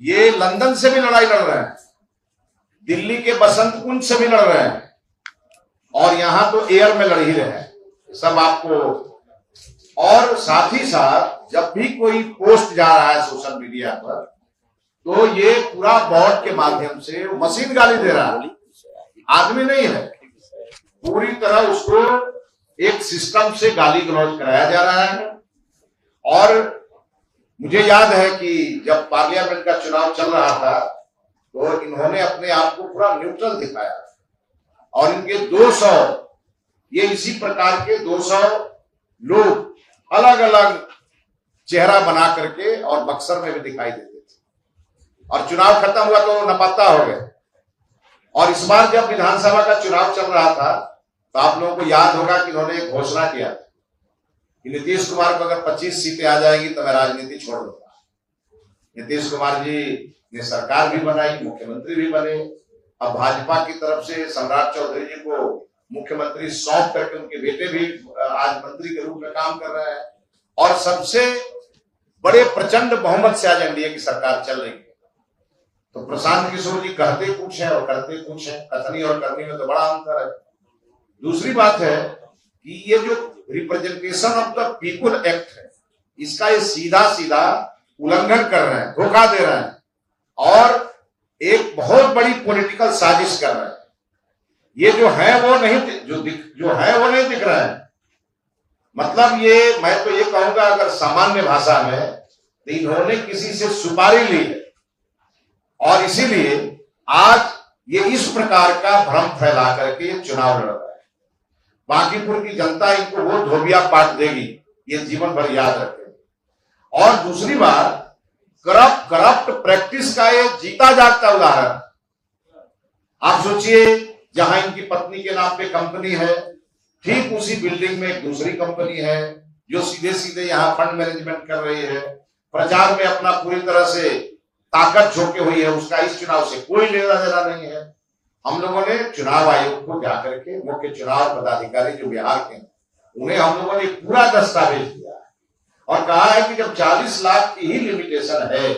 ये लंदन से भी लड़ाई लड़ रहे हैं, दिल्ली के बसंत कुंज से भी लड़ रहे हैं, और यहां तो एयर में लड़ ही रहे हैं सब आपको। और साथ ही साथ जब भी कोई पोस्ट जा रहा है सोशल मीडिया पर, तो ये पूरा बॉट के माध्यम से मशीन गाली दे रहा है, आदमी नहीं है, पूरी तरह उसको एक सिस्टम से गाली गलौज कराया जा रहा है। और मुझे याद है कि जब पार्लियामेंट का चुनाव चल रहा था तो इन्होंने अपने आप को पूरा न्यूट्रल दिखाया, और इनके 200 ये इसी प्रकार के 200 लोग अलग अलग चेहरा बना करके और बक्सर में भी दिखाई देते थे, और चुनाव खत्म हुआ तो लापता हो गए। और इस बार जब विधानसभा का चुनाव चल रहा था तो आप लोगों को याद होगा कि इन्होंने एक घोषणा किया कि नीतीश कुमार को अगर 25 सीटें आ जाएगी तो मैं राजनीति छोड़ दूंगा। नीतीश कुमार जी ने सरकार भी बनाई, मुख्यमंत्री भी बने। अब भाजपा की तरफ से सम्राट चौधरी जी को मुख्यमंत्री सौंप करके उनके बेटे भी आज मंत्री के रूप में काम कर रहे हैं, और सबसे बड़े प्रचंड बहुमत से आज एनडीए की सरकार चल रही है। तो प्रशांत किशोर जी कहते कुछ है और करते कुछ है, कथनी और करनी में तो बड़ा अंतर है। दूसरी बात है कि ये जो representation of the people act है, इसका ये सीधा सीधा उल्लंघन कर रहे हैं, धोखा दे रहे हैं, और एक बहुत बड़ी पॉलिटिकल साजिश कर रहे हैं। ये जो है वो नहीं, जो है वो नहीं दिख रहा है। मतलब ये, मैं तो ये कहूंगा अगर सामान्य भाषा में, तो इन्होंने किसी से सुपारी ली है, और इसीलिए आज ये इस प्रकार का भ्रम फैला करके चुनाव लड़ रहा है। बांकीपुर की जनता इनको वो धोबिया पाट देगी, ये जीवन भर याद रखें। और दूसरी बात, करप्ट प्रैक्टिस का ये जीता जागता उदाहरण। आप सोचिए, जहां इनकी पत्नी के नाम पे कंपनी है, ठीक उसी बिल्डिंग में एक दूसरी कंपनी है जो सीधे सीधे यहाँ फंड मैनेजमेंट कर रही है, प्रचार में अपना पूरी तरह से ताकत झोंके हुई है। उसका इस चुनाव से कोई लेना देना नहीं है। हम लोगों ने चुनाव आयोग को जाकर के, मुख्य चुनाव पदाधिकारी जो बिहार के, उन्हें हम लोगों ने पूरा दस्तावेज दिया है और कहा है कि जब 40 लाख की ही लिमिटेशन है